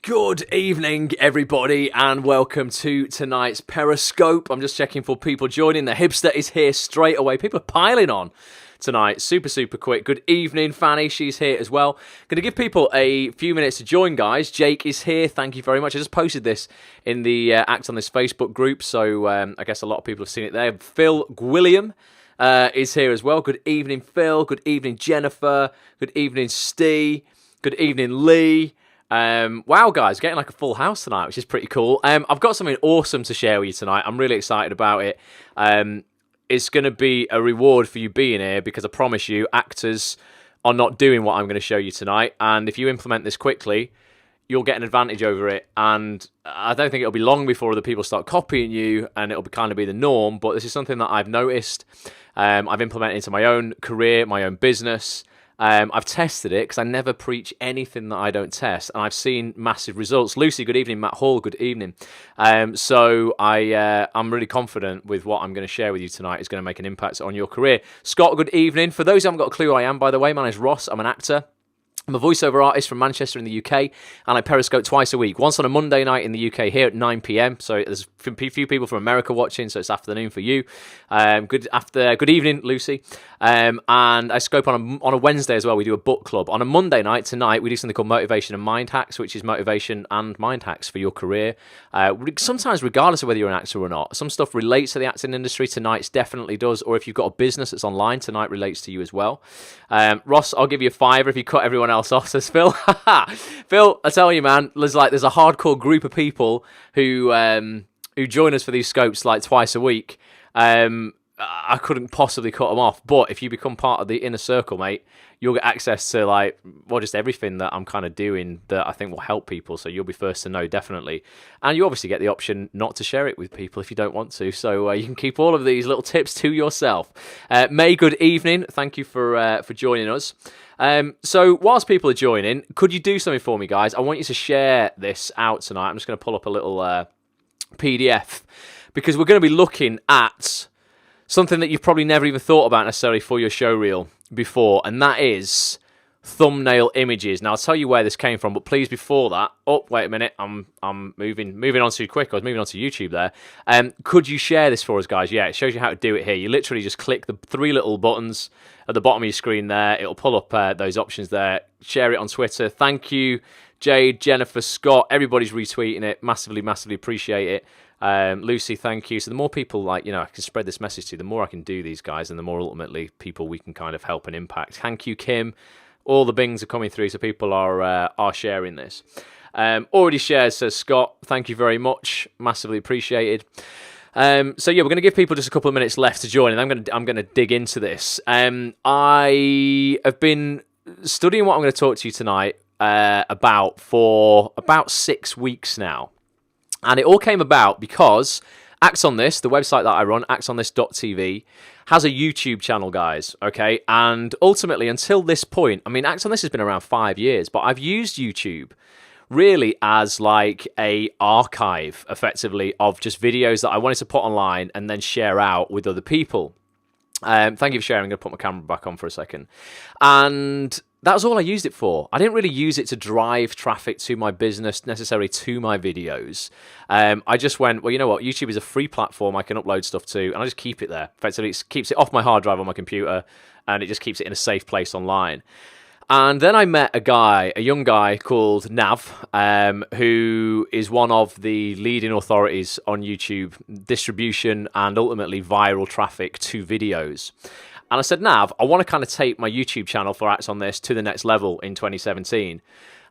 Good evening, everybody, and welcome to tonight's Periscope. I'm just checking for people joining. The hipster is here straight away. People are piling on tonight. Super quick. Good evening, Fanny. She's here as well. Going to give people a few minutes to join, guys. Jake is here. Thank you very much. I just posted this in the Act on This Facebook group, so I guess a lot of people have seen it there. Phil Gwilliam is here as well. Good evening, Phil. Good evening, Jennifer. Good evening, Steve. Good evening, Lee. Wow, guys, getting like a full house tonight, which is pretty cool. I've got something awesome to share with you tonight. I'm really excited about it. It's going to be a reward for you being here because I promise you, actors are not doing what I'm going to show you tonight. And if you implement this quickly, you'll get an advantage over it. And I don't think it'll be long before other people start copying you and it'll kind of be the norm. But this is something that I've noticed. I've implemented into my own career, my own business. I've tested it because I never preach anything that I don't test, and I've seen massive results. Lucy, good evening. Matt Hall, good evening. So I'm really confident with what I'm going to share with you tonight is going to make an impact on your career. Scott, good evening. For those who haven't got a clue who I am, by the way, my name is Ross. I'm an actor. I'm a voiceover artist from Manchester in the UK, and I Periscope twice a week. Once on a Monday night in the UK here at 9 p.m. So there's a few people from America watching, so it's afternoon for you. Good evening, Lucy. And I scope on a Wednesday as well. We do a book club. On a Monday night tonight, we do something called Motivation and Mind Hacks, which is motivation and mind hacks for your career. Sometimes, regardless of whether you're an actor or not, some stuff relates to the acting industry. Tonight's definitely does. Or if you've got a business that's online, tonight relates to you as well. Ross, I'll give you a $5 if you cut everyone else off, says Phil. Phil, I tell you, man, there's a hardcore group of people who join us for these scopes like twice a week. I couldn't possibly cut them off, but if you become part of the inner circle, mate, you'll get access to just everything that I'm kind of doing that I think will help people. So you'll be first to know, definitely. And you obviously get the option not to share it with people if you don't want to. So you can keep all of these little tips to yourself. May, good evening. Thank you for joining us. So whilst people are joining, could you do something for me, guys? I want you to share this out tonight. I'm just going to pull up a little PDF because we're going to be looking at something that you've probably never even thought about necessarily for your showreel before, and that is thumbnail images. Now, I'll tell you where this came from, but please, before that... Oh, wait a minute. I'm moving on too quick. I was moving on to YouTube there. Could you share this for us, guys? Yeah, it shows you how to do it here. You literally just click the 3 little buttons at the bottom of your screen there. It'll pull up those options there. Share it on Twitter. Thank you, Jade, Jennifer, Scott. Everybody's retweeting it. Massively appreciate it. Lucy, thank you. So the more people I can spread this message to, the more I can do these, guys, and the more ultimately people we can kind of help and impact. Thank you, Kim. All the bings are coming through, so people are sharing this. Already shared, says Scott. Thank you very much. Massively appreciated. So yeah, we're going to give people just a couple of minutes left to join, and I'm going to dig into this. I have been studying what I'm going to talk to you tonight about for about 6 weeks now. And it all came about because Acts on This, the website that I run, actsonthis.tv, has a YouTube channel, guys, okay? And ultimately, until this point, Acts on This has been around 5 years, but I've used YouTube really as like a archive, effectively, of just videos that I wanted to put online and then share out with other people. Thank you for sharing. I'm going to put my camera back on for a second. And that's all I used it for. I didn't really use it to drive traffic to my business, necessarily to my videos. I just went, well, you know what? YouTube is a free platform I can upload stuff to, and I just keep it there. Effectively, it keeps it off my hard drive on my computer, and it just keeps it in a safe place online. And then I met a young guy called Nav, who is one of the leading authorities on YouTube distribution and ultimately viral traffic to videos. And I said, Nav, I want to kind of take my YouTube channel for Acts on This to the next level in 2017.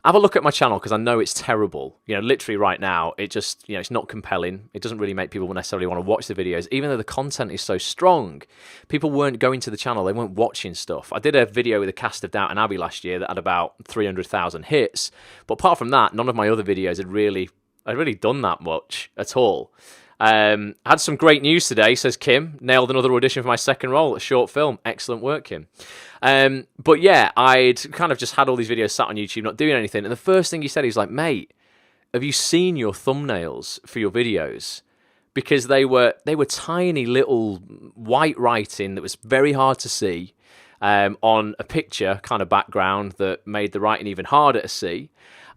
Have a look at my channel because I know it's terrible. Literally right now, it just, it's not compelling. It doesn't really make people necessarily want to watch the videos, even though the content is so strong. People weren't going to the channel. They weren't watching stuff. I did a video with a cast of Downton Abbey last year that had about 300,000 hits. But apart from that, none of my other videos had really done that much at all. Had some great news today, says Kim. Nailed another audition for my second role, a short film. Excellent work, Kim. But yeah, I'd kind of just had all these videos sat on YouTube, not doing anything. And the first thing he said, he's like, mate, have you seen your thumbnails for your videos? Because they were tiny little white writing that was very hard to see on a picture kind of background that made the writing even harder to see.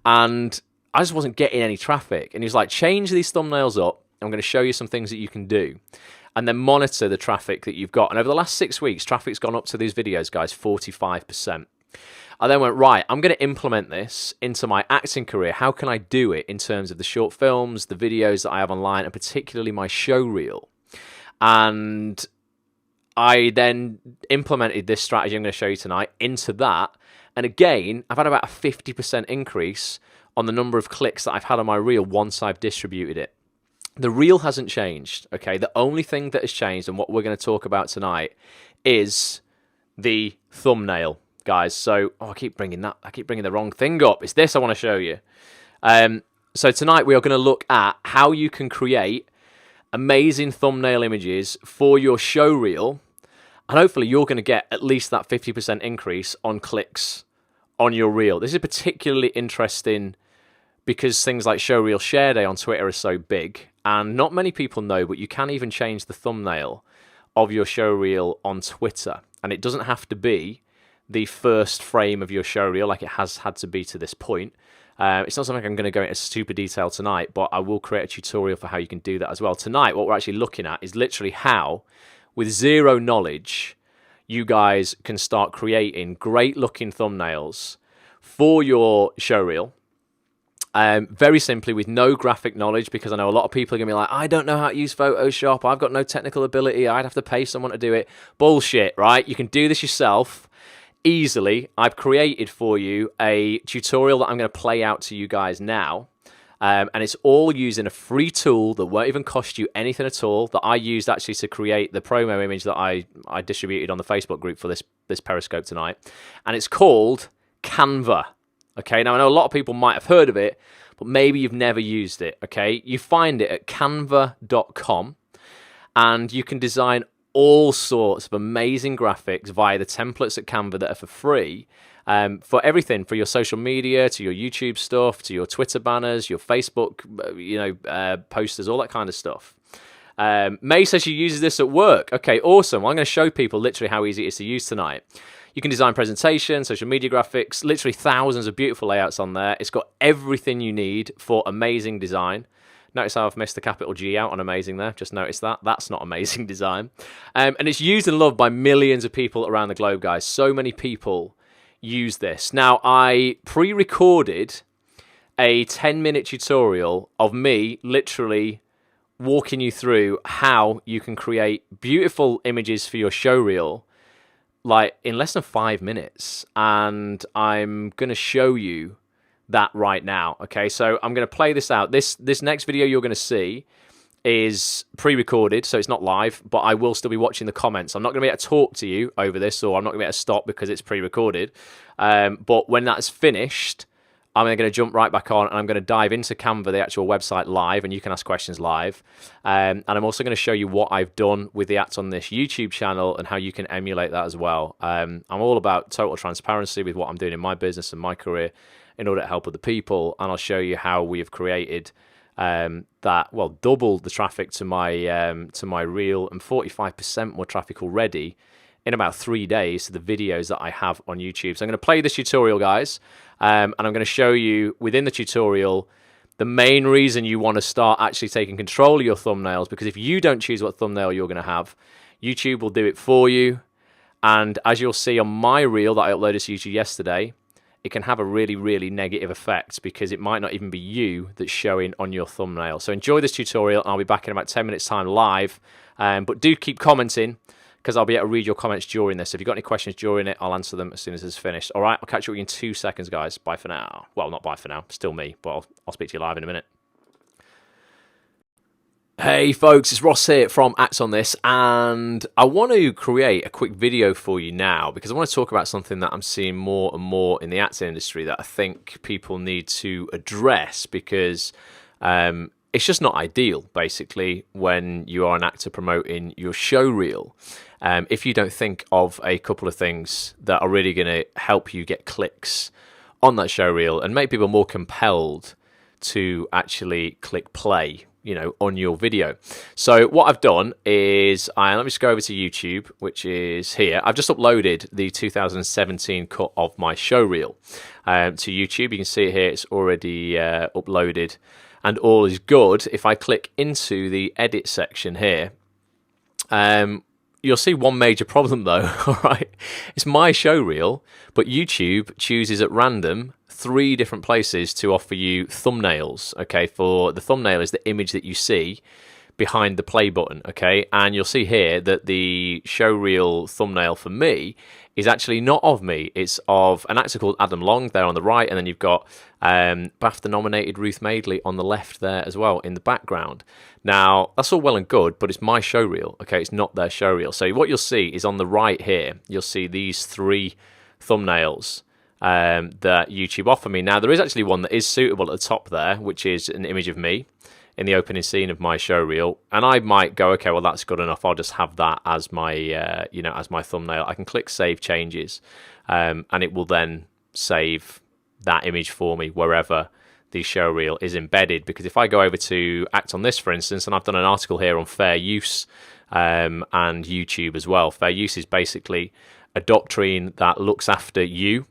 And I just wasn't getting any traffic. And he was like, change these thumbnails up. I'm going to show you some things that you can do. And then monitor the traffic that you've got. And over the last 6 weeks, traffic's gone up to these videos, guys, 45%. I then went, right, I'm going to implement this into my acting career. How can I do it in terms of the short films, the videos that I have online, and particularly my showreel? And I then implemented this strategy I'm going to show you tonight into that. And again, I've had about a 50% increase on the number of clicks that I've had on my reel once I've distributed it. The reel hasn't changed, okay? The only thing that has changed, and what we're going to talk about tonight, is the thumbnail, guys. So, I keep bringing the wrong thing up. It's this I want to show you. So tonight we are going to look at how you can create amazing thumbnail images for your show reel, and hopefully you're going to get at least that 50% increase on clicks on your reel. This is particularly interesting because things like Showreel Share Day on Twitter are so big, and not many people know, but you can even change the thumbnail of your showreel on Twitter, and it doesn't have to be the first frame of your showreel like it has had to be to this point. It's not something I'm going to go into super detail tonight, but I will create a tutorial for how you can do that as well. Tonight, what we're actually looking at is literally how, with zero knowledge, you guys can start creating great looking thumbnails for your showreel. Very simply, with no graphic knowledge, because I know a lot of people are going to be like, I don't know how to use Photoshop, I've got no technical ability, I'd have to pay someone to do it. Bullshit, right? You can do this yourself easily. I've created for you a tutorial that I'm going to play out to you guys now. And it's all using a free tool that won't even cost you anything at all, that I used actually to create the promo image that I distributed on the Facebook group for this Periscope tonight. And it's called Canva. Okay, now I know a lot of people might have heard of it, but maybe you've never used it, okay? You find it at canva.com, and you can design all sorts of amazing graphics via the templates at Canva that are for free, for everything, for your social media, to your YouTube stuff, to your Twitter banners, your Facebook, posters, all that kind of stuff. May says she uses this at work. Okay, awesome. Well, I'm going to show people literally how easy it is to use tonight. You can design presentations, social media graphics, literally thousands of beautiful layouts on there. It's got everything you need for amazing design. Notice how I've missed the capital G out on amazing there. Just notice that. That's not amazing design. And it's used and loved by millions of people around the globe, guys. So many people use this. Now, I pre-recorded a 10-minute tutorial of me literally walking you through how you can create beautiful images for your showreel, like in less than 5 minutes, and I'm going to show you that right now. Okay, so I'm going to play this out. This next video you're going to see is pre-recorded, so it's not live, but I will still be watching the comments. I'm not going to be able to talk to you over this, or I'm not going to be able to stop because it's pre-recorded. But when that's finished, I'm going to jump right back on, and I'm going to dive into Canva, the actual website, live, and you can ask questions live. And I'm also going to show you what I've done with the Act on This YouTube channel and how you can emulate that as well. I'm all about total transparency with what I'm doing in my business and my career in order to help other people, and I'll show you how we have created double the traffic to my reel and 45% more traffic already in about 3 days to the videos that I have on YouTube. So I'm going to play this tutorial, guys, and I'm going to show you within the tutorial the main reason you want to start actually taking control of your thumbnails, because if you don't choose what thumbnail you're going to have, YouTube will do it for you. And as you'll see on my reel that I uploaded to YouTube yesterday, it can have a really, really negative effect because it might not even be you that's showing on your thumbnail. So enjoy this tutorial, and I'll be back in about 10 minutes time live. But do keep commenting, because I'll be able to read your comments during this. If you've got any questions during it, I'll answer them as soon as it's finished. All right, I'll catch you in 2 seconds, guys. Bye for now. Well, not bye for now. Still me, but I'll speak to you live in a minute. Hey folks, it's Ross here from Act on This, and I want to create a quick video for you now because I want to talk about something that I'm seeing more and more in the acting industry that I think people need to address, because it's just not ideal, basically, when you are an actor promoting your show reel. If you don't think of a couple of things that are really going to help you get clicks on that show reel and make people more compelled to actually click play on your video. So what I've done is, let me just go over to YouTube, which is here. I've just uploaded the 2017 cut of my showreel to YouTube. You can see it here. It's already uploaded and all is good. If I click into the edit section here, you'll see one major problem though. All right, it's my showreel, but YouTube chooses at random 3 different places to offer you thumbnails. Okay, for the thumbnail is the image that you see behind the play button. Okay, and you'll see here that the showreel thumbnail for me is actually not of me. It's of an actor called Adam Long there on the right, and then you've got BAFTA-nominated Ruth Madeley on the left there as well in the background. Now, that's all well and good, but it's my showreel, okay? It's not their showreel. So what you'll see is on the right here, you'll see these 3 thumbnails that YouTube offer me. Now, there is actually one that is suitable at the top there, which is an image of me in the opening scene of my showreel, and I might go, okay, well, that's good enough. I'll just have that as my, as my thumbnail. I can click Save Changes, and it will then save that image for me wherever the showreel is embedded. Because if I go over to Act on This, for instance, and I've done an article here on fair use and YouTube as well. Fair use is basically a doctrine that looks after you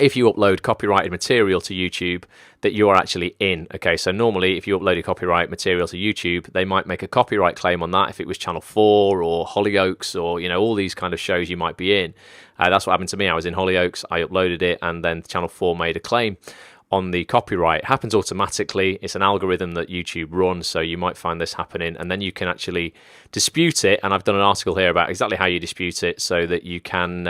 if you upload copyrighted material to YouTube that you are actually in. Okay, so normally if you uploaded copyright material to YouTube, they might make a copyright claim on that if it was Channel 4 or Hollyoaks or, all these kind of shows you might be in. That's what happened to me. I was in Hollyoaks, I uploaded it, and then Channel 4 made a claim on the copyright. It happens automatically. It's an algorithm that YouTube runs, so you might find this happening, and then you can actually dispute it. And I've done an article here about exactly how you dispute it, so that you can,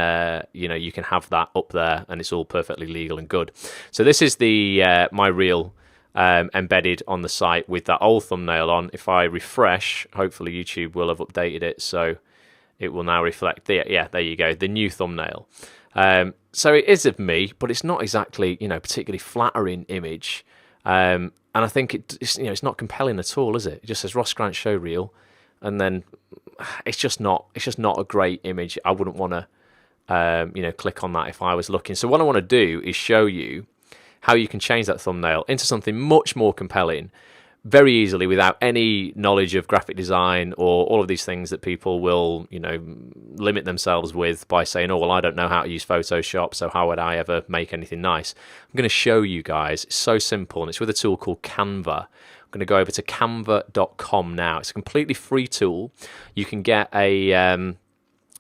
you can have that up there, and it's all perfectly legal and good. So this is the my reel embedded on the site with that old thumbnail on. If I refresh, hopefully YouTube will have updated it, so it will now reflect the there you go, the new thumbnail. So it is of me, but it's not exactly, particularly flattering image. And I think it's not compelling at all, is it? It just says Ross Grant Showreel, and then it's just not a great image. I wouldn't want to, click on that if I was looking. So what I want to do is show you how you can change that thumbnail into something much more compelling very easily without any knowledge of graphic design or all of these things that people will, limit themselves with by saying, oh, well, I don't know how to use Photoshop, so how would I ever make anything nice? I'm going to show you guys. It's so simple, and it's with a tool called Canva. I'm going to go over to canva.com now. It's a completely free tool. You can get an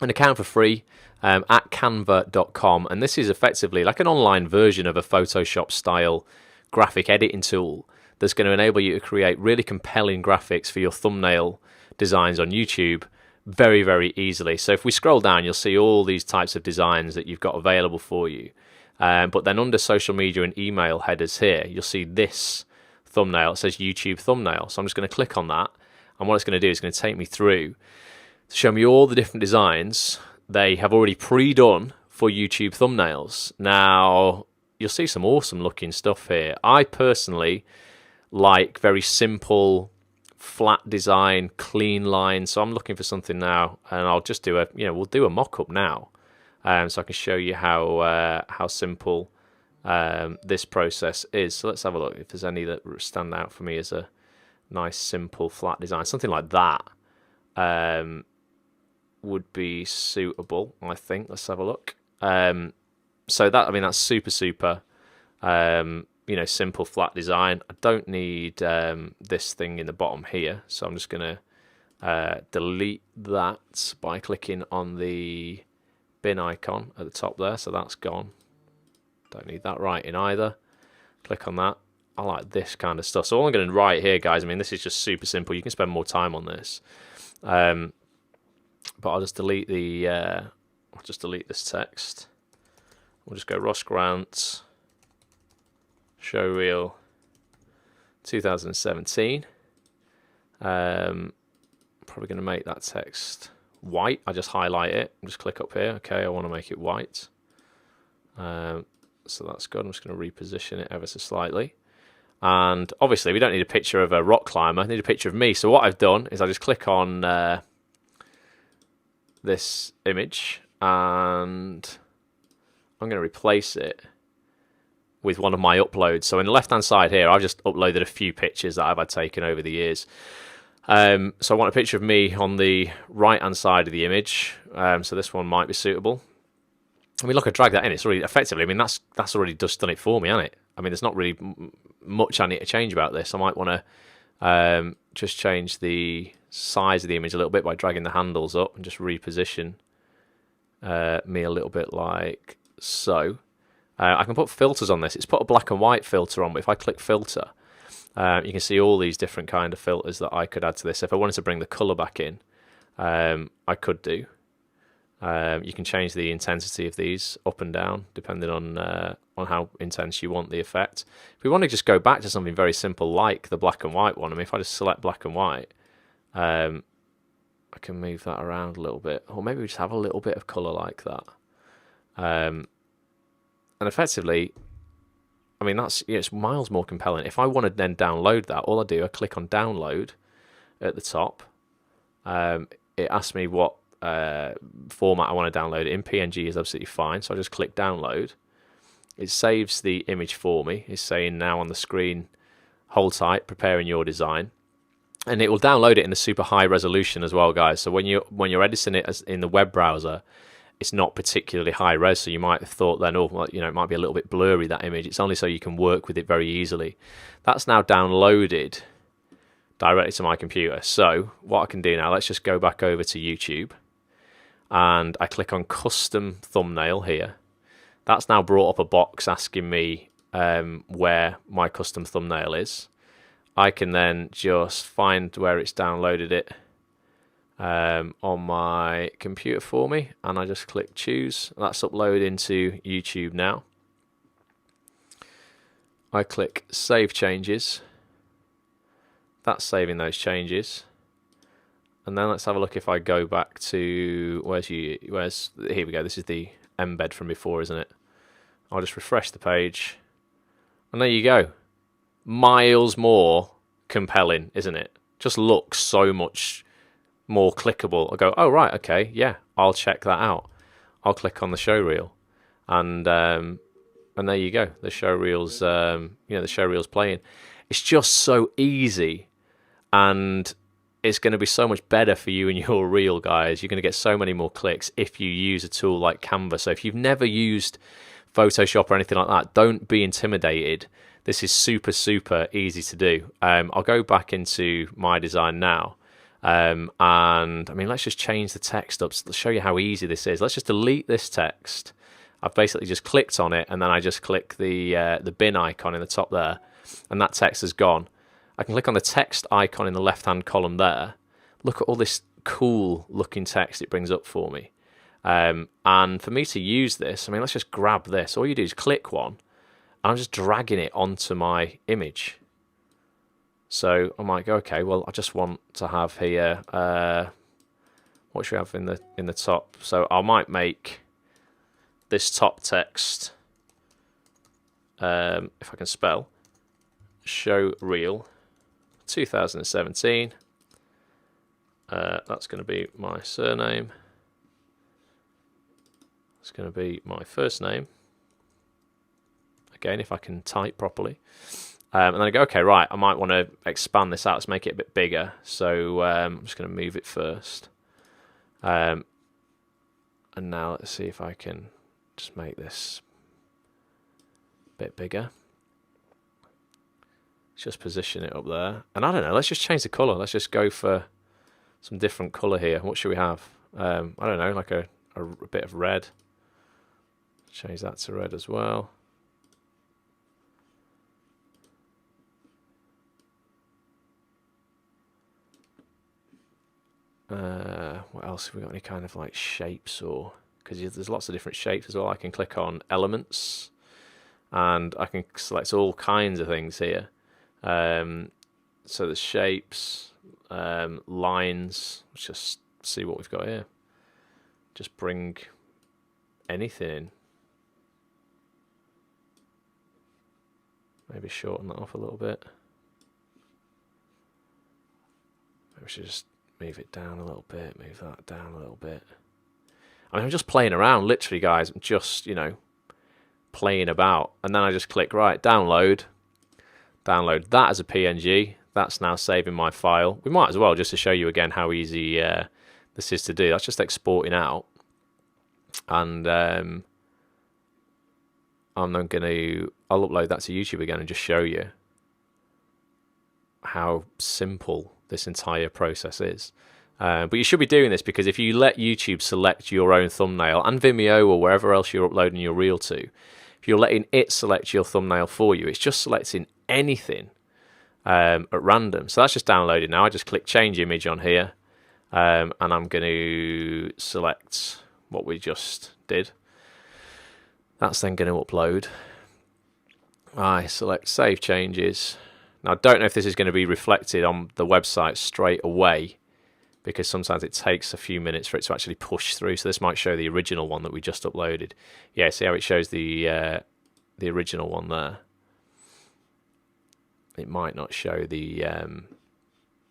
account for free at canva.com, and this is effectively like an online version of a Photoshop style graphic editing tool that's going to enable you to create really compelling graphics for your thumbnail designs on YouTube very, very easily. So if we scroll down, you'll see all these types of designs that you've got available for you. But then under social media and email headers here, you'll see this thumbnail. It says YouTube thumbnail. So I'm just going to click on that. And what it's going to do is going to take me through to show me all the different designs they have already pre-done for YouTube thumbnails. Now, you'll see some awesome looking stuff here. I personally like very simple, flat design, clean lines. So I'm looking for something now, and I'll just do we'll do a mock-up now, so I can show you how simple this process is. So let's have a look if there's any that stand out for me as a nice, simple, flat design. Something like that would be suitable, I think. Let's have a look. So that's super simple flat design. I don't need this thing in the bottom here, so I'm just going to delete that by clicking on the bin icon at the top there. So that's gone. Don't need that writing either. Click on that. I like this kind of stuff. So all I'm going to write here, guys, this is just super simple. You can spend more time on this, but I'll just delete this text. We'll just go Ross Grant Showreel 2017. Probably going to make that text white. I just highlight it and just click up here. Okay, I want to make it white. So that's good. I'm just going to reposition it ever so slightly. And obviously we don't need a picture of a rock climber. I need a picture of me. So what I've done is I just click on this image, and I'm going to replace it with one of my uploads. So in the left-hand side here, I've just uploaded a few pictures that I've had taken over the years. So I want a picture of me on the right-hand side of the image. So this one might be suitable. I mean, look, I drag that in. It's already effectively. I mean, that's already just done it for me, hasn't it? I mean, there's not really much I need to change about this. I might want to just change the size of the image a little bit by dragging the handles up and just reposition me a little bit like so. I can put filters on this. It's put a black and white filter on, but if I click filter, you can see all these different kind of filters that I could add to this. If I wanted to bring the color back in, I could do. You can change the intensity of these up and down depending on how intense you want the effect. If we want to just go back to something very simple like the black and white one, I mean, if I just select black and white, I can move that around a little bit, or maybe we just have a little bit of color like that. And effectively, I mean, it's miles more compelling. If I want to then download that, all I do, I click on download at the top. It asks me what format I want to download it in. PNG is absolutely fine, so I just click download. It saves the image for me. It's saying now on the screen, hold tight, preparing your design, and it will download it in a super high resolution as well, guys. So when you're editing it in the web browser, it's not particularly high res, so you might have thought then, oh, well, it might be a little bit blurry, that image. It's only so you can work with it very easily. That's now downloaded directly to my computer. So what I can do now, let's just go back over to YouTube, and I click on custom thumbnail here. That's now brought up a box asking me where my custom thumbnail is. I can then just find where it's downloaded it on my computer for me, and I just click choose. That's uploaded into YouTube now. I click save changes. That's saving those changes. And then let's have a look if I go back to here we go. This is the embed from before, isn't it? I'll just refresh the page, and there you go. Miles more compelling, isn't it? Just looks so much more clickable. I'll go, oh right, okay, yeah, I'll check that out. I'll click on the Showreel, and there you go. The Showreel's the Showreel's playing. It's just so easy, and it's going to be so much better for you and your reel, guys. You're going to get so many more clicks if you use a tool like Canva. So if you've never used Photoshop or anything like that, don't be intimidated. This is super, super easy to do. I'll go back into my design now. And I mean, let's just change the text up to show you how easy this is. Let's just delete this text. I've basically just clicked on it, and then I just click the bin icon in the top there, and that text is gone. I can click on the text icon in the left-hand column there. Look at all this cool looking text it brings up for me. And for me to use this, I mean, let's just grab this. All you do is click one, and I'm just dragging it onto my image. So I might go, okay, well, I just want to have here, what should we have in the top? So I might make this top text, if I can spell, Showreel 2017. That's going to be my surname. It's going to be my first name. Again, if I can type properly. And then I go, okay, right, I might want to expand this out. Let's make it a bit bigger. So I'm just going to move it first. And now let's see if I can just make this a bit bigger. Just position it up there. And I don't know, let's just change the colour. Let's just go for some different colour here. What should we have? I don't know, like a bit of red. Change that to red as well. What else have we got? Any kind of like shapes, or because there's lots of different shapes as well. I can click on elements, and I can select all kinds of things here. So the shapes, lines. Let's just see what we've got here. Just bring anything in. Maybe shorten that off a little bit. Maybe we should just move it down a little bit, move that down a little bit. I mean, I'm just playing around, literally, guys. I'm just, playing about. And then I just click, right, download that as a PNG. That's now saving my file. We might as well, just to show you again how easy this is to do. That's just exporting out. And I'm then I'll upload that to YouTube again and just show you how simple this entire process is. But you should be doing this, because if you let YouTube select your own thumbnail, and Vimeo or wherever else you're uploading your reel to, if you're letting it select your thumbnail for you, it's just selecting anything at random. So that's just downloaded now. I just click change image on here, and I'm going to select what we just did. That's then going to upload. I select save changes. Now, I don't know if this is going to be reflected on the website straight away, because sometimes it takes a few minutes for it to actually push through. So this might show the original one that we just uploaded. Yeah, see how it shows the original one there? It might not show the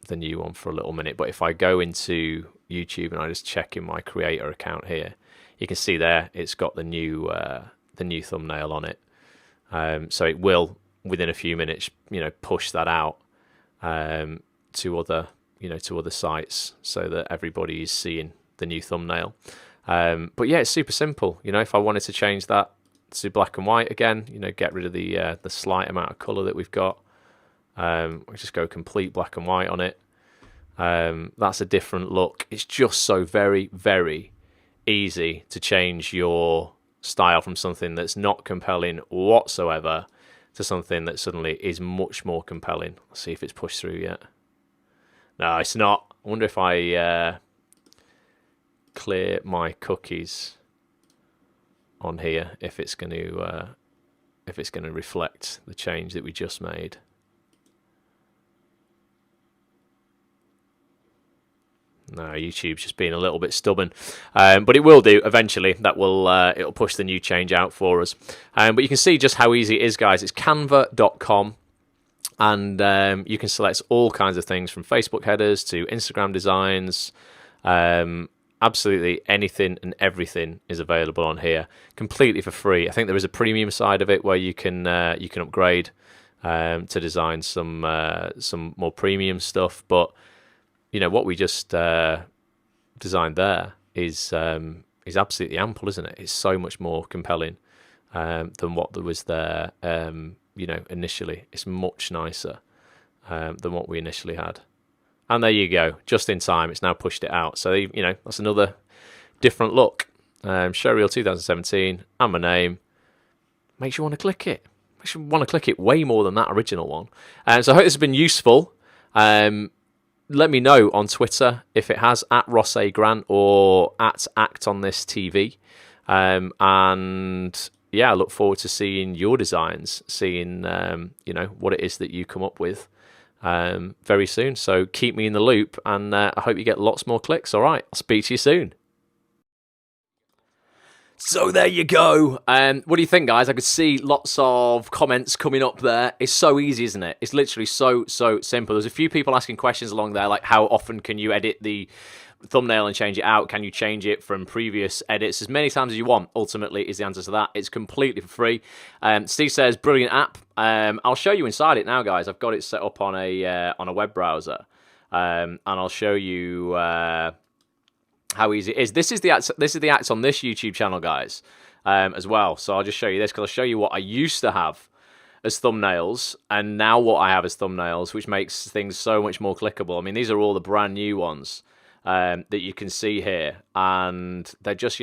new one for a little minute, but if I go into YouTube and I just check in my creator account here, you can see there it's got the new thumbnail on it. So it will, within a few minutes, push that out to other sites, so that everybody is seeing the new thumbnail. But yeah, it's super simple. If I wanted to change that to black and white again, get rid of the slight amount of color that we've got. We just go complete black and white on it. That's a different look. It's just so very, very easy to change your style from something that's not compelling whatsoever to something that suddenly is much more compelling. Let's see if it's pushed through yet. No, it's not. I wonder if I clear my cookies on here, if it's going to reflect the change that we just made. No, YouTube's just being a little bit stubborn, but it will do eventually. That will it'll push the new change out for us. But you can see just how easy it is, guys. It's canva.com, and you can select all kinds of things from Facebook headers to Instagram designs. Absolutely anything and everything is available on here, completely for free. I think there is a premium side of it where you can upgrade to design some more premium stuff, but what we just designed there is absolutely ample, isn't it? It's so much more compelling than what there was there, initially. It's much nicer than what we initially had. And there you go, just in time. It's now pushed it out. So, that's another different look. Showreel 2017, and my name. Makes you want to click it. Makes you want to click it way more than that original one. So I hope this has been useful. Let me know on Twitter if it has, at Ross A. Grant or at Act on This TV. And yeah, I look forward to seeing your designs, seeing what it is that you come up with very soon. So keep me in the loop, and I hope you get lots more clicks. All right, I'll speak to you soon. So there you go. What do you think, guys? I could see lots of comments coming up there. It's so easy, isn't it? It's literally so simple. There's a few people asking questions along there, like how often can you edit the thumbnail and change it out? Can you change it from previous edits? As many times as you want, ultimately, is the answer to that. It's completely for free. Steve says, brilliant app. I'll show you inside it now, guys. I've got it set up on a web browser. And I'll show you how easy it is. This is the act on this YouTube channel, guys, as well. So I'll just show you this, because I'll show you what I used to have as thumbnails and now what I have as thumbnails, which makes things so much more clickable. I mean, these are all the brand new ones that you can see here, and they're just,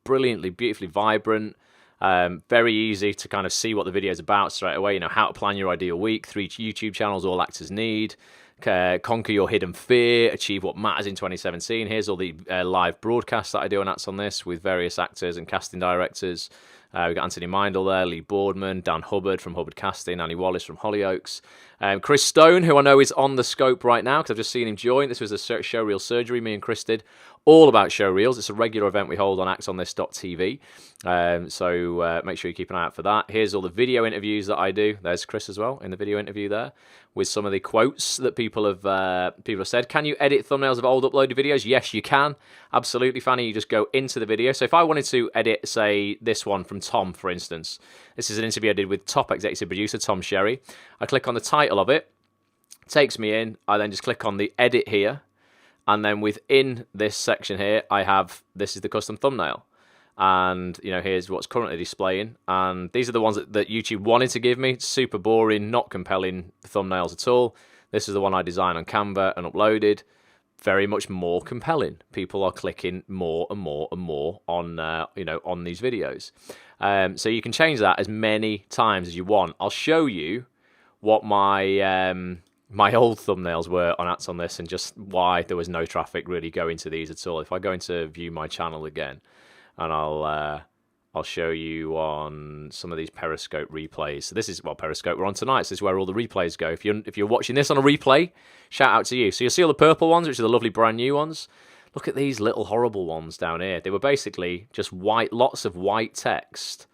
brilliantly, beautifully vibrant. Very easy to kind of see what the video is about straight away. How to plan your ideal week, 3 YouTube channels all actors need. Conquer your hidden fear, achieve what matters in 2017. Here's all the live broadcasts that I do on Acts on This with various actors and casting directors. We've got Anthony Mindel there, Lee Boardman, Dan Hubbard from Hubbard Casting, Annie Wallace from Hollyoaks. Chris Stone, who I know is on the scope right now, because I've just seen him join. This was a Showreel surgery me and Chris did, all about showreels. It's a regular event we hold on actonthis.tv, so make sure you keep an eye out for that. Here's all the video interviews that I do. There's Chris as well in the video interview there, with some of the quotes that people have said. Can you edit thumbnails of old uploaded videos? Yes, you can. Absolutely, Fanny. You just go into the video. So if I wanted to edit, say, this one from Tom, for instance, this is an interview I did with top executive producer Tom Sherry. I click on the title of it, takes me in. I then just click on the edit here, and then within this section here, I have, this is the custom thumbnail. And, you know, here's what's currently displaying. And these are the ones that YouTube wanted to give me. Super boring, not compelling thumbnails at all. This is the one I designed on Canva and uploaded. Very much more compelling. People are clicking more and more and more on, you know, on these videos. So you can change that as many times as you want. I'll show you what my my old thumbnails were on Acts on This, and just why there was no traffic really going to these at all. If I go into view my channel again, and I'll show you on some of these Periscope replays. So this is, well, Periscope we're on tonight, so this is where all the replays go. If you're watching this on a replay, shout out to you. So you'll see all the purple ones, which are the lovely brand new ones. Look at these little horrible ones down here. They were basically just white, lots of white text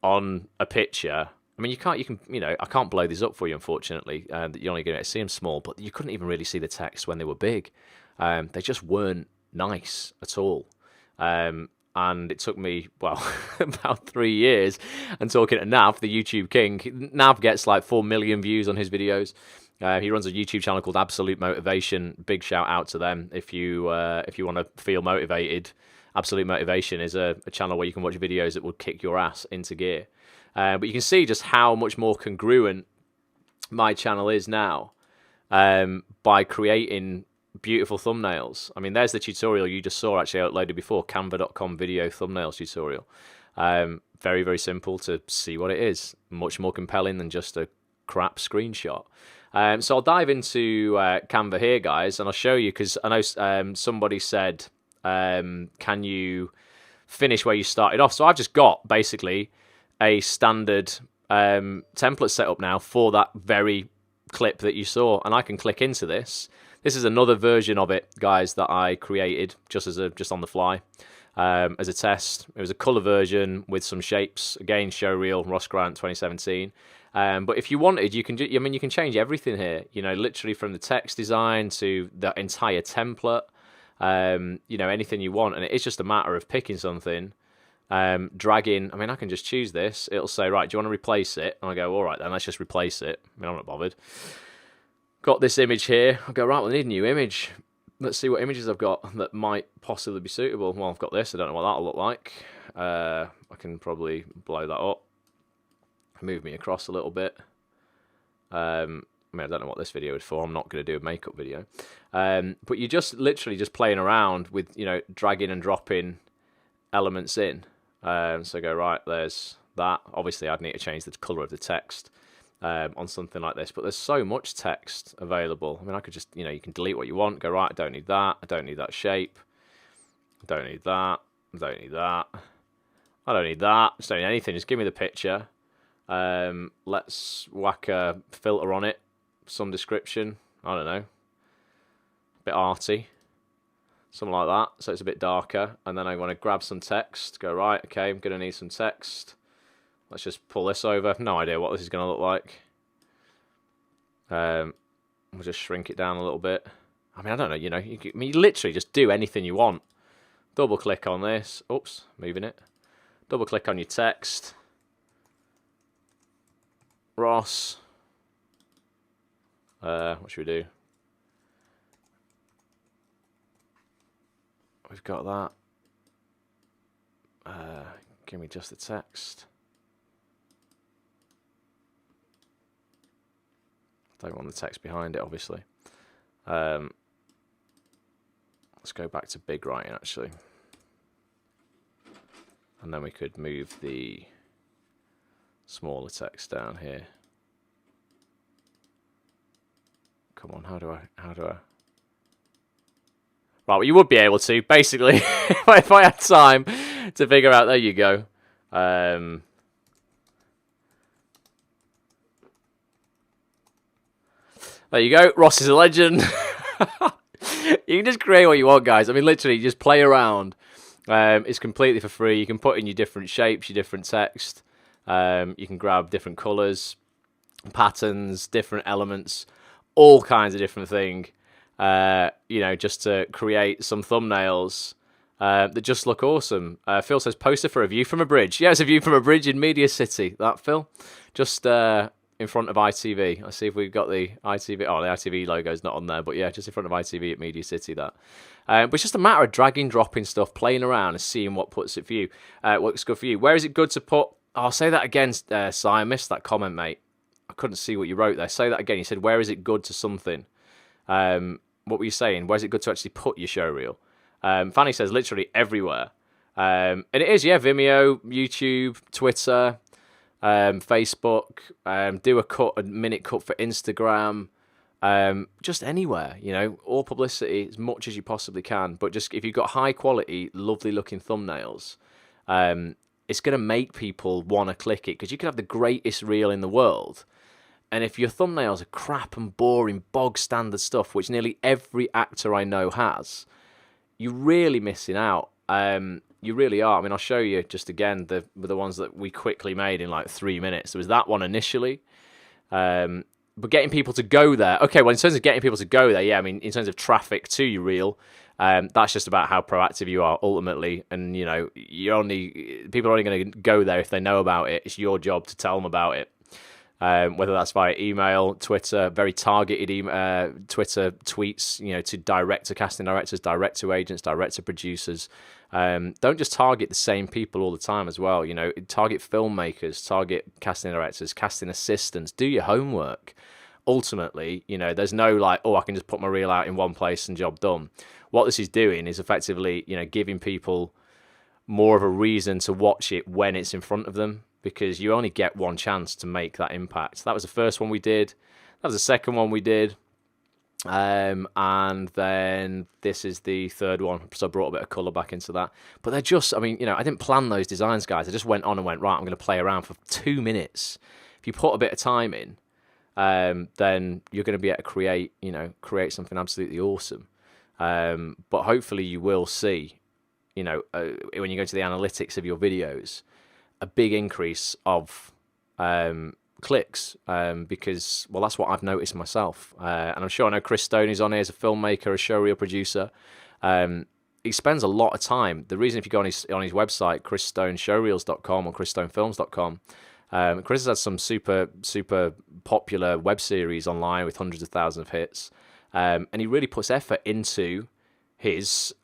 on a picture. I mean, you know, I can't blow these up for you, unfortunately. You're only going to see them small, but you couldn't even really see the text when they were big. They just weren't nice at all. And it took me, well, about 3 years. And talking to Nav, the YouTube king, Nav gets like 4 million views on his videos. He runs a YouTube channel called Absolute Motivation. Big shout out to them if you want to feel motivated. Absolute Motivation is a channel where you can watch videos that will kick your ass into gear. But you can see just how much more congruent my channel is now by creating beautiful thumbnails. I mean, there's the tutorial you just saw, actually, I uploaded before, canva.com video thumbnails tutorial. Very, very simple to see what it is. Much more compelling than just a crap screenshot. So I'll dive into Canva here, guys, and I'll show you, because I know somebody said, can you finish where you started off? So I've just got, basically, a standard template set up now for that very clip that you saw, and I can click into this. This is another version of it, guys, that I created just on the fly as a test. It was a colour version with some shapes. Again, Showreel, Ross Grant, 2017. But if you wanted, you can you can change everything here. You know, literally from the text design to the entire template. You know, anything you want, and it's just a matter of picking something, dragging. I mean, I can just choose this. It'll say, right, do you want to replace it? And I go, all right, then let's just replace it. I mean, I'm not bothered. Got this image here. I go, right, well, I need a new image. Let's see what images I've got that might possibly be suitable. Well, I've got this. I don't know what that'll look like. I can probably blow that up. Move me across a little bit. I mean, I don't know what this video is for. I'm not going to do a makeup video. But you're just literally just playing around with, you know, dragging and dropping elements in. So go, right, there's that. Obviously, I'd need to change the colour of the text on something like this. But there's so much text available. I mean, I could just, you know, you can delete what you want. Go, right, I don't need that. I don't need that shape. I don't need that. I don't need that. I don't need that. Just don't need anything. Just give me the picture. Let's whack a filter on it. Some description. I don't know. A bit arty. Something like that. So it's a bit darker. And then I want to grab some text. Go, right, okay, I'm going to need some text. Let's just pull this over. No idea what this is going to look like. We'll just shrink it down a little bit. I mean, I don't know, you know, you literally just do anything you want. Double click on this. Oops, moving it. Double click on your text. Ross. What should we do? We've got that. Give me just the text. Don't want the text behind it, obviously. Let's go back to big writing, actually. And then we could move the smaller text down here. Come on, how do I... Right, well, you would be able to, basically, if I had time to figure out. There you go. There you go. Ross is a legend. You can just create what you want, guys. I mean, literally, just play around. It's completely for free. You can put in your different shapes, your different text. You can grab different colours, patterns, different elements, all kinds of different things. Just to create some thumbnails that just look awesome. Phil says, poster for a view from a bridge. Yeah, it's a view from a bridge in Media City. That, Phil? Just in front of ITV. Let's see if we've got the ITV. Oh, the ITV logo's not on there, but yeah, just in front of ITV at Media City, that. But it's just a matter of dragging, dropping stuff, playing around and seeing what puts it for you, what's good for you. Where is it good to put... Oh, I'll say that again, Si. I missed that comment, mate. I couldn't see what you wrote there. Say that again. You said, where is it good to something? What were you saying? Where's it good to actually put your showreel? Fanny says literally everywhere. And it is, yeah, Vimeo, YouTube, Twitter, Facebook, do a minute cut for Instagram, just anywhere, all publicity as much as you possibly can. But just if you've got high quality, lovely looking thumbnails, it's going to make people want to click it, because you could have the greatest reel in the world. And if your thumbnails are crap and boring, bog standard stuff, which nearly every actor I know has, you're really missing out. You really are. I mean, I'll show you just again the ones that we quickly made in like 3 minutes. There was that one initially. But getting people to go there. Okay, well, in terms of getting people to go there, yeah, I mean, in terms of traffic to your reel, that's just about how proactive you are ultimately. And, people are only going to go there if they know about it. It's your job to tell them about it. Whether that's via email, Twitter, very targeted Twitter tweets, to direct to casting directors, direct to agents, direct to producers. Don't just target the same people all the time as well. Target filmmakers, target casting directors, casting assistants. Do your homework. Ultimately, there's no like, I can just put my reel out in one place and job done. What this is doing is effectively, giving people more of a reason to watch it when it's in front of them, because you only get one chance to make that impact. That was the first one we did. That was the second one we did. And then this is the third one. So I brought a bit of colour back into that. But they're just, I didn't plan those designs, guys. I just went on and went, right, I'm going to play around for 2 minutes. If you put a bit of time in, then you're going to be able to create something absolutely awesome. But hopefully you will see, when you go to the analytics of your videos, a big increase of clicks, because, well, that's what I've noticed myself. And I'm sure I know Chris Stone is on here as a filmmaker, a showreel producer. He spends a lot of time. The reason, if you go on his website, chrisstoneshowreels.com or chrisstonefilms.com, Chris has had some super, super popular web series online with hundreds of thousands of hits. And he really puts effort into his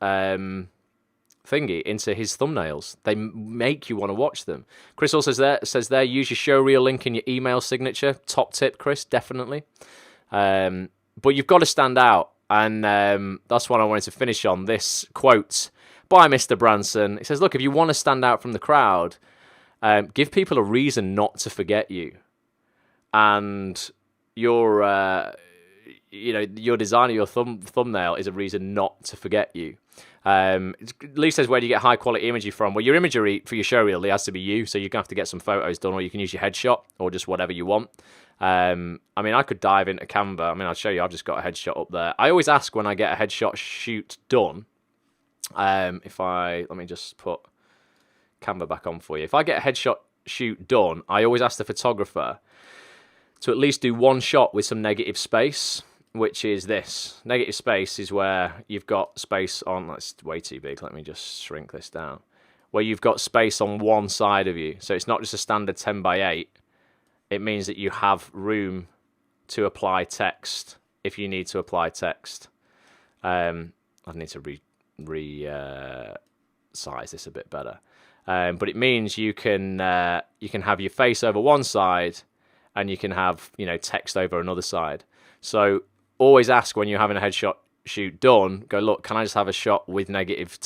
into his thumbnails. They make you want to watch them. Chris also says there, use your showreel link in your email signature. Top tip, Chris, definitely. But you've got to stand out, and that's what I wanted to finish on. This quote by Mr. Branson. It says, look, if you want to stand out from the crowd, give people a reason not to forget you. And your design of your thumbnail is a reason not to forget you. Lee says, where do you get high quality imagery from? Well, your imagery for your showreel has to be you, so you're gonna have to get some photos done, or you can use your headshot, or just whatever you want. I could dive into Canva. I'll show you. I've just got a headshot up there. I always ask when I get a headshot shoot done. Let me just put Canva back on for you. If I get a headshot shoot done, I always ask the photographer to at least do one shot with some negative space, which is this. Negative space is where you've got space on... That's way too big. Let me just shrink this down. Where you've got space on one side of you. So it's not just a standard 10x8. It means that you have room to apply text if you need to apply text. I need to size this a bit better. But it means you can have your face over one side, and you can have text over another side. So always ask when you're having a headshot shoot done. Go, look, can I just have a shot with negative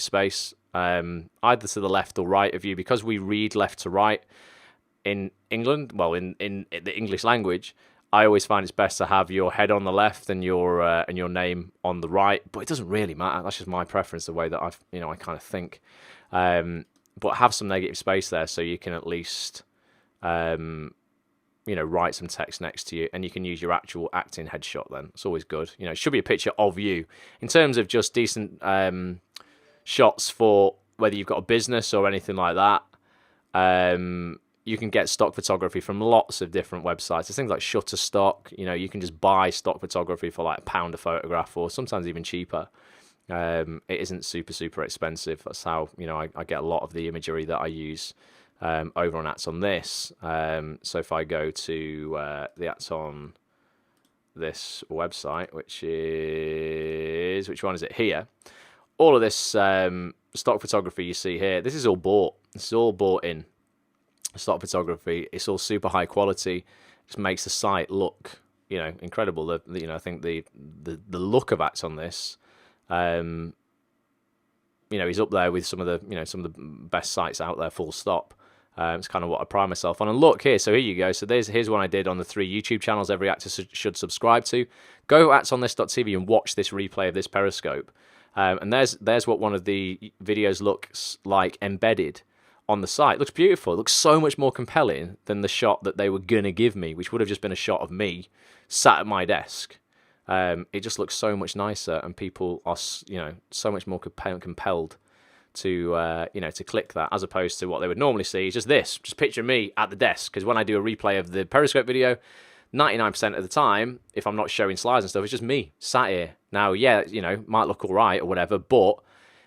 space, either to the left or right of you? Because we read left to right in England. Well, in the English language, I always find it's best to have your head on the left and your name on the right. But it doesn't really matter. That's just my preference, the way that I kind of think. But have some negative space there, so you can at least write some text next to you, and you can use your actual acting headshot then. It's always good. It should be a picture of you. In terms of just decent shots for whether you've got a business or anything like that, you can get stock photography from lots of different websites. There's things like Shutterstock. You can just buy stock photography for like £1 a photograph, or sometimes even cheaper. It isn't super expensive. That's how I get a lot of the imagery that I use over on Acts on This. So if I go to the Acts on This website, which one is it here? All of this stock photography you see here, this is all bought. This is all bought in stock photography. It's all super high quality. It just makes the site look, incredible. I think the look of Acts on This, he's up there with some of the best sites out there. Full stop. It's kind of what I pride myself on. And look here, so here you go. So here's one I did on the 3 YouTube channels every actor should subscribe to. Go actsonthis.tv and watch this replay of this Periscope. And there's what one of the videos looks like embedded on the site. It looks beautiful. It looks so much more compelling than the shot that they were gonna give me, which would have just been a shot of me sat at my desk. It just looks so much nicer, and people are so much more compelled to to click that, as opposed to what they would normally see is just picture me at the desk. Because when I do a replay of the Periscope video, 99% of the time, if I'm not showing slides and stuff, it's just me sat here. Now, might look all right or whatever, but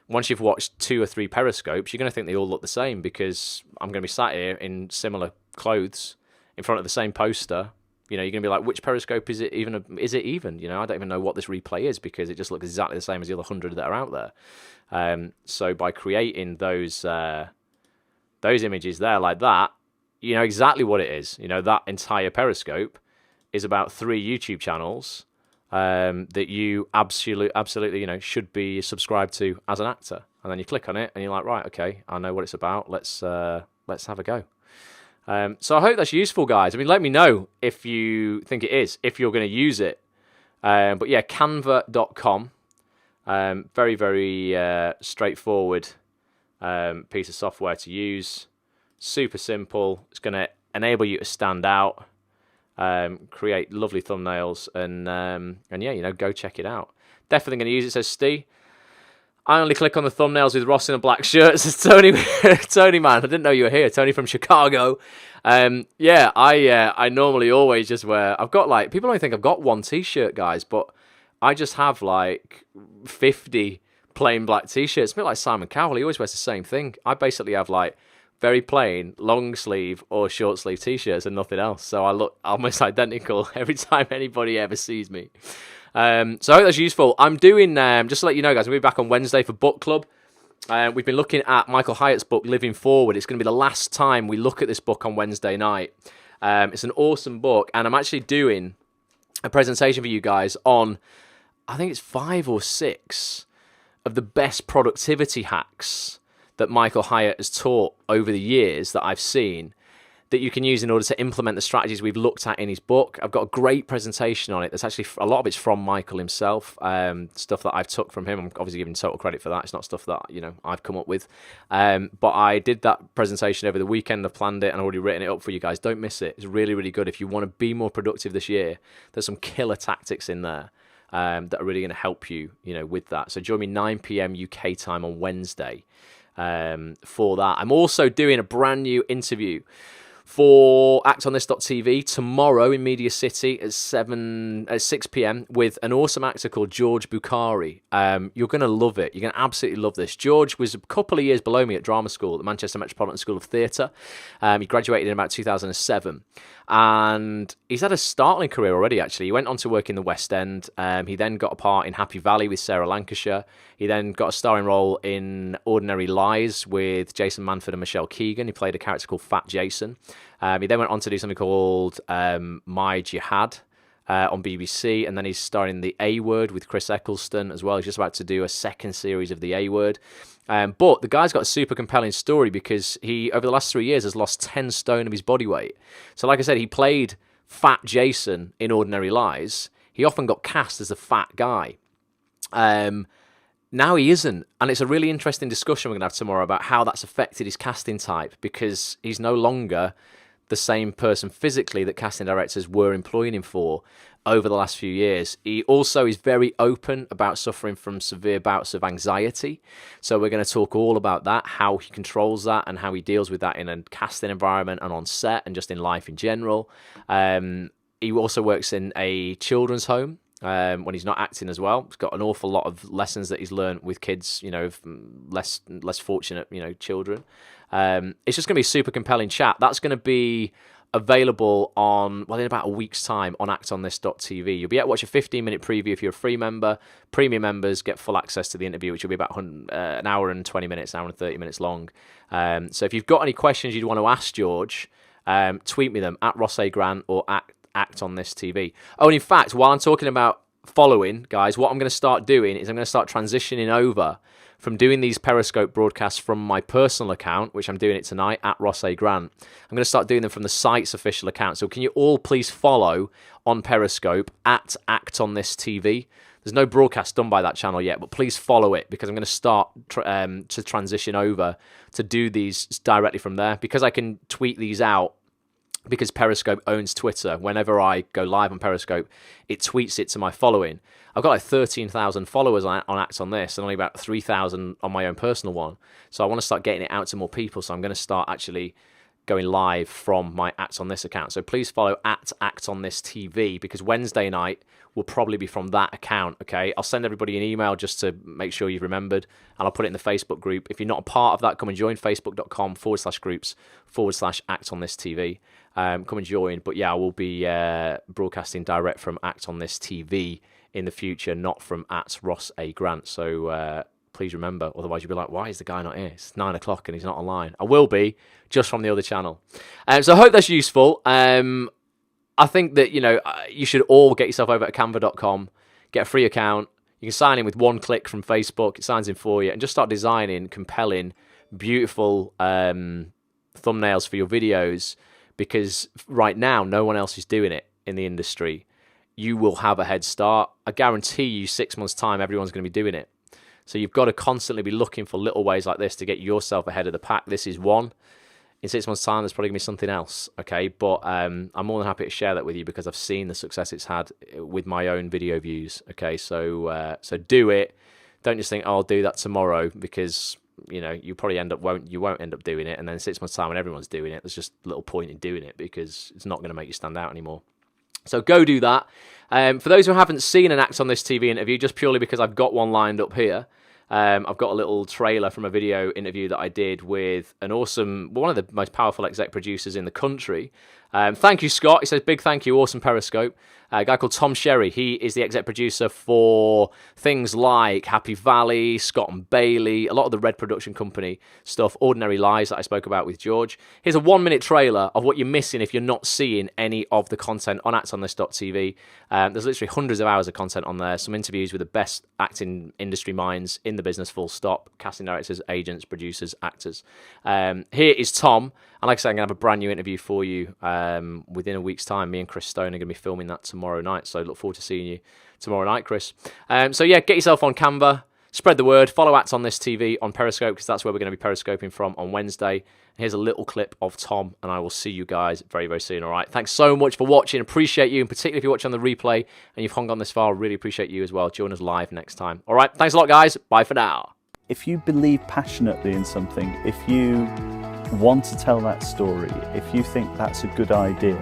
once you've watched 2 or 3 Periscopes, you're going to think they all look the same, because I'm going to be sat here in similar clothes in front of the same poster. You're going to be like, which Periscope is it even? Is it even? I don't even know what this replay is, because it just looks exactly the same as the other 100 that are out there. So by creating those images there like that, you know exactly what it is. That entire Periscope is about 3 YouTube channels that you absolutely should be subscribed to as an actor. And then you click on it and you're like, right, okay, I know what it's about. Let's have a go. So I hope that's useful, guys. I mean, let me know if you think it is, if you're going to use it. But yeah, canva.com. Very, very straightforward piece of software to use. Super simple. It's going to enable you to stand out, create lovely thumbnails, and yeah, go check it out. Definitely going to use it, says Steve. I only click on the thumbnails with Ross in a black shirt. Says Tony, Tony man, I didn't know you were here. Tony from Chicago. I normally always just wear. I've got people only think I've got 1 t-shirt, guys, but I just have 50 plain black t-shirts. A bit like Simon Cowell. He always wears the same thing. I basically have very plain long sleeve or short sleeve t-shirts and nothing else. So I look almost identical every time anybody ever sees me. So I hope that's useful. I'm doing, just to let you know, guys, I'm going to be back on Wednesday for book club. We've been looking at Michael Hyatt's book, Living Forward. It's going to be the last time we look at this book on Wednesday night. It's an awesome book, and I'm actually doing a presentation for you guys on, I think it's 5 or 6 of the best productivity hacks that Michael Hyatt has taught over the years that I've seen, that you can use in order to implement the strategies we've looked at in his book. I've got a great presentation on it. That's actually, a lot of it's from Michael himself, stuff that I've took from him. I'm obviously giving total credit for that. It's not stuff that, I've come up with. But I did that presentation over the weekend. I've planned it and already written it up for you guys. Don't miss it. It's really, really good. If you want to be more productive this year, there's some killer tactics in there that are really going to help you, with that. So join me 9 p.m. UK time on Wednesday for that. I'm also doing a brand new interview for actonthis.tv tomorrow in Media City at 6 p.m. with an awesome actor called George Bukhari. You're going to love it. You're going to absolutely love this. George was a couple of years below me at drama school at the Manchester Metropolitan School of Theatre. He graduated in about 2007. And he's had a startling career already, actually. He went on to work in the West End. He then got a part in Happy Valley with Sarah Lancashire. He then got a starring role in Ordinary Lies with Jason Manford and Michelle Keegan. He played a character called Fat Jason. He then went on to do something called My Jihad on BBC, and then he's starring in The A Word with Chris Eccleston as well. He's just about to do a second series of The A Word. But the guy's got a super compelling story because he, over the last 3 years, has lost 10 stone of his body weight. So like I said, he played Fat Jason in Ordinary Lies. He often got cast as the fat guy. Now he isn't, and it's a really interesting discussion we're going to have tomorrow about how that's affected his casting type, because he's no longer the same person physically that casting directors were employing him for over the last few years. He also is very open about suffering from severe bouts of anxiety. So we're going to talk all about that, how he controls that and how he deals with that in a casting environment and on set and just in life in general. He also works in a children's home when he's not acting as well. He's got an awful lot of lessons that he's learned with kids, less fortunate, children. It's just going to be a super compelling chat. That's going to be available in about a week's time on actonthis.tv. You'll be able to watch a 15-minute preview if you're a free member. Premium members get full access to the interview, which will be about an hour and 20 minutes, an hour and 30 minutes long. So if you've got any questions you'd want to ask George, tweet me them at Ross A. Grant or at actonthistv. Oh, and in fact, while I'm talking about following, guys, what I'm going to start doing is I'm going to start transitioning over from doing these Periscope broadcasts from my personal account, which I'm doing it tonight, at Ross A. Grant. I'm going to start doing them from the site's official account. So can you all please follow on Periscope at actonthistv? There's no broadcast done by that channel yet, but please follow it because I'm going to start to transition over to do these directly from there because I can tweet these out. Because Periscope owns Twitter, whenever I go live on Periscope, it tweets it to my following. I've got like 13,000 followers on Act on This and only about 3,000 on my own personal one. So I want to start getting it out to more people. So I'm going to start actually going live from my Act on This account. So please follow at Act on This TV because Wednesday night will probably be from that account, okay? I'll send everybody an email just to make sure you've remembered, and I'll put it in the Facebook group. If you're not a part of that, come and join facebook.com/groups/Act on This TV. Come and join. But yeah, I will be broadcasting direct from Act on This TV in the future, not from at Ross A. Grant. So please remember, otherwise you'll be like, why is the guy not here? It's 9 o'clock and he's not online. I will be, just from the other channel. So I hope that's useful. I think that, you should all get yourself over at canva.com, get a free account. You can sign in with one click from Facebook. It signs in for you and just start designing compelling, beautiful thumbnails for your videos because right now, no one else is doing it in the industry. You will have a head start. I guarantee you 6 months' time, everyone's going to be doing it. So you've got to constantly be looking for little ways like this to get yourself ahead of the pack. This is one. In 6 months' time, there's probably going to be something else, okay? But I'm more than happy to share that with you because I've seen the success it's had with my own video views, okay? So do it. Don't just think, I'll do that tomorrow because, you probably won't end up doing it. And then 6 months' time when everyone's doing it, there's just little point in doing it because it's not going to make you stand out anymore. So go do that. For those who haven't seen an Act on This TV interview, just purely because I've got one lined up here, I've got a little trailer from a video interview that I did with one of the most powerful exec producers in the country. Thank you, Scott. He says, big thank you, awesome Periscope. A guy called Tom Sherry. He is the exec producer for things like Happy Valley, Scott and Bailey, a lot of the Red Production Company stuff, Ordinary Lies that I spoke about with George. Here's a 1-minute trailer of what you're missing if you're not seeing any of the content on actonthis.tv. There's literally hundreds of hours of content on there, some interviews with the best acting industry minds in the business, full stop, casting directors, agents, producers, actors. Here is Tom. And like I said, I'm going to have a brand new interview for you within a week's time. Me and Chris Stone are going to be filming that tomorrow night. So look forward to seeing you tomorrow night, Chris. So yeah, get yourself on Canva. Spread the word. Follow Act on This TV on Periscope because that's where we're going to be Periscoping from on Wednesday. Here's a little clip of Tom, and I will see you guys very, very soon, all right? Thanks so much for watching. Appreciate you, and particularly if you're watching on the replay and you've hung on this far, really appreciate you as well. Join us live next time. All right, thanks a lot, guys. Bye for now. If you believe passionately in something, if you want to tell that story, if you think that's a good idea,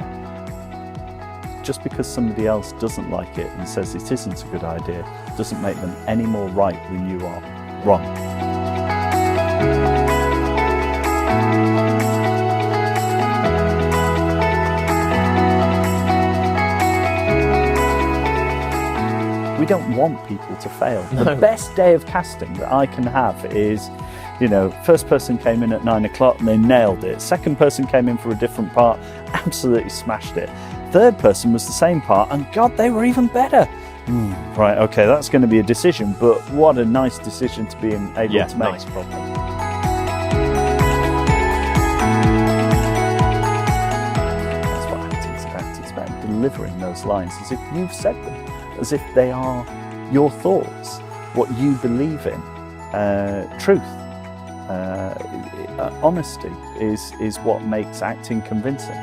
just because somebody else doesn't like it and says it isn't a good idea, doesn't make them any more right than you are wrong. We don't want people to fail. No. The best day of casting that I can have is, first person came in at 9 o'clock and they nailed it. Second person came in for a different part, absolutely smashed it. Third person was the same part and God, they were even better. Right, okay, that's going to be a decision, but what a nice decision to be able to make. Nice problem. That's what acting's about. It's about delivering those lines as if you've said them, as if they are your thoughts, what you believe in, truth. honesty is what makes acting convincing.